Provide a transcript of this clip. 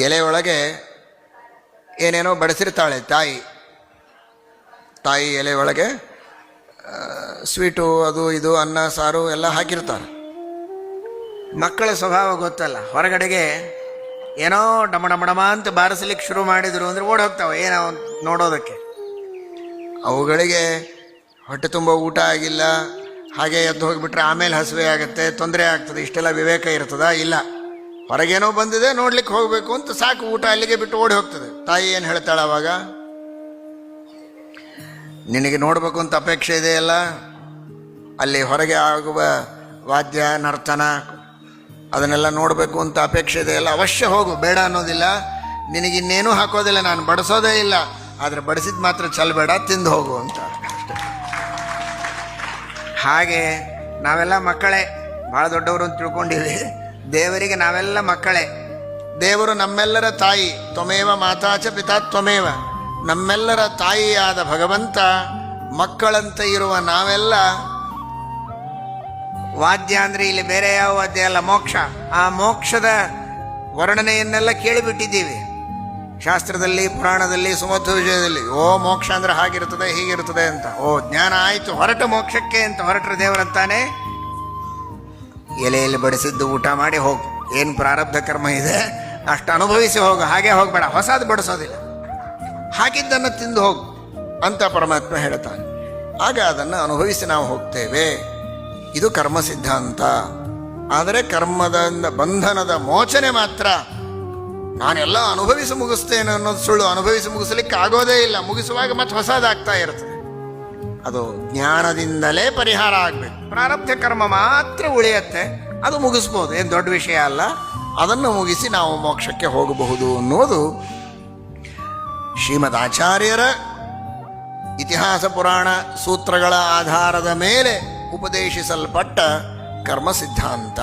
ಎಲೆಯೊಳಗೆ ಏನೇನೋ ಬಡಿಸಿರ್ತಾಳೆ ತಾಯಿ ಎಲೆಯೊಳಗೆ ಸ್ವೀಟು ಅದು ಇದು ಅನ್ನ ಸಾರು ಎಲ್ಲ ಹಾಕಿರ್ತಾರೆ. ಮಕ್ಕಳ ಸ್ವಭಾವ ಗೊತ್ತಲ್ಲ, ಹೊರಗಡೆಗೆ ಏನೋ ಡಮ ಅಂತ ಬಾರಿಸಲಿಕ್ಕೆ ಶುರು ಮಾಡಿದ್ರು ಅಂದರೆ ಓಡಿ ಹೋಗ್ತಾವೆ ಏನೋ ನೋಡೋದಕ್ಕೆ. ಅವುಗಳಿಗೆ ಹೊಟ್ಟೆ ತುಂಬ ಊಟ ಆಗಿಲ್ಲ, ಹಾಗೆ ಎದ್ದು ಹೋಗಿಬಿಟ್ರೆ ಆಮೇಲೆ ಹಸಿವೆ ಆಗುತ್ತೆ, ತೊಂದರೆ ಆಗ್ತದೆ, ಇಷ್ಟೆಲ್ಲ ವಿವೇಕ ಇರ್ತದ? ಇಲ್ಲ. ಹೊರಗೇನೋ ಬಂದಿದೆ ನೋಡ್ಲಿಕ್ಕೆ ಹೋಗಬೇಕು ಅಂತ ಸಾಕು, ಊಟ ಅಲ್ಲಿಗೆ ಬಿಟ್ಟು ಓಡಿ ಹೋಗ್ತದೆ. ತಾಯಿ ಏನು ಹೇಳ್ತಾಳೆ ಅವಾಗ? ನಿನಗೆ ನೋಡಬೇಕು ಅಂತ ಅಪೇಕ್ಷೆ ಇದೆಯಲ್ಲ, ಅಲ್ಲಿ ಹೊರಗೆ ಆಗುವ ವಾದ್ಯ ನರ್ತನ ಅದನ್ನೆಲ್ಲ ನೋಡಬೇಕು ಅಂತ ಅಪೇಕ್ಷೆ ಇದೆಯಲ್ಲ, ಅವಶ್ಯ ಹೋಗು, ಬೇಡ ಅನ್ನೋದಿಲ್ಲ. ನಿನಗಿನ್ನೇನೂ ಹಾಕೋದಿಲ್ಲ, ನಾನು ಬಡಿಸೋದೇ ಇಲ್ಲ, ಆದರೆ ಬಡಿಸಿದ ಮಾತ್ರ ಚೆಲ್ಲಬೇಡ, ತಿಂದು ಹೋಗು ಅಂತ ಅಷ್ಟೆ. ಹಾಗೆ ನಾವೆಲ್ಲ ಮಕ್ಕಳೇ, ಭಾಳ ದೊಡ್ಡವರು ಅಂತ ತಿಳ್ಕೊಂಡಿವಿ. ದೇವರಿಗೆ ನಾವೆಲ್ಲ ಮಕ್ಕಳೇ. ದೇವರು ನಮ್ಮೆಲ್ಲರ ತಾಯಿ. ತ್ವಮೇವ ಮಾತಾಚ ಪಿತಾ ತ್ವಮೇವ. ನಮ್ಮೆಲ್ಲರ ತಾಯಿಯಾದ ಭಗವಂತ ಮಕ್ಕಳಂತ ಇರುವ ನಾವೆಲ್ಲ ವಾದ್ಯ ಅಂದರೆ ಇಲ್ಲಿ ಬೇರೆ ಯಾವ ವಾದ್ಯ ಅಲ್ಲ, ಮೋಕ್ಷ. ಆ ಮೋಕ್ಷದ ವರ್ಣನೆಯನ್ನೆಲ್ಲ ಕೇಳಿಬಿಟ್ಟಿದ್ದೀವಿ ಶಾಸ್ತ್ರದಲ್ಲಿ, ಪುರಾಣದಲ್ಲಿ, ಸುಮಧ್ವ ವಿಜಯದಲ್ಲಿ. ಮೋಕ್ಷ ಅಂದ್ರೆ ಹಾಗಿರ್ತದೆ ಹೀಗಿರ್ತದೆ ಅಂತ. ಜ್ಞಾನ ಆಯಿತು, ಹೊರಟ ಮೋಕ್ಷಕ್ಕೆ ಅಂತ ಹೊರಟ್ರ ದೇವರಂತಾನೆ, ಎಲೆಯಲ್ಲಿ ಬಡಿಸಿದ್ದು ಊಟ ಮಾಡಿ ಹೋಗು, ಏನು ಪ್ರಾರಬ್ಧ ಕರ್ಮ ಇದೆ ಅಷ್ಟು ಅನುಭವಿಸಿ ಹೋಗು, ಹಾಗೆ ಹೋಗಬೇಡ, ಹೊಸದು ಬಡಿಸೋದಿಲ್ಲ, ಹಾಕಿದ್ದನ್ನು ತಿಂದು ಹೋಗು ಅಂತ ಪರಮಾತ್ಮ ಹೇಳ್ತಾನೆ. ಆಗ ಅದನ್ನು ಅನುಭವಿಸಿ ನಾವು ಹೋಗ್ತೇವೆ. ಇದು ಕರ್ಮ ಸಿದ್ಧಾಂತ. ಆದರೆ ಕರ್ಮದ ಬಂಧನದ ಮೋಚನೆ ಮಾತ್ರ ನಾನೆಲ್ಲ ಅನುಭವಿಸಿ ಮುಗಿಸ್ತೇನೆ ಅನ್ನೋದು ಸುಳ್ಳು. ಅನುಭವಿಸಿ ಮುಗಿಸ್ಲಿಕ್ಕೆ ಆಗೋದೇ ಇಲ್ಲ, ಮುಗಿಸುವಾಗ ಮತ್ತೆ ಹೊಸದಾಗ್ತಾ ಇರ್ತದೆ. ಅದು ಜ್ಞಾನದಿಂದಲೇ ಪರಿಹಾರ ಆಗಬೇಕು. ಪ್ರಾರಬ್ಧ ಕರ್ಮ ಮಾತ್ರ ಉಳಿಯತ್ತೆ, ಅದು ಮುಗಿಸ್ಬೋದು, ಏನು ದೊಡ್ಡ ವಿಷಯ ಅಲ್ಲ. ಅದನ್ನು ಮುಗಿಸಿ ನಾವು ಮೋಕ್ಷಕ್ಕೆ ಹೋಗಬಹುದು ಅನ್ನೋದು ಶ್ರೀಮದ್ ಆಚಾರ್ಯರ ಇತಿಹಾಸ ಪುರಾಣ ಸೂತ್ರಗಳ ಆಧಾರದ ಮೇಲೆ ಉಪದೇಶಿಸಲ್ಪಟ್ಟ ಕರ್ಮ ಸಿದ್ಧಾಂತ.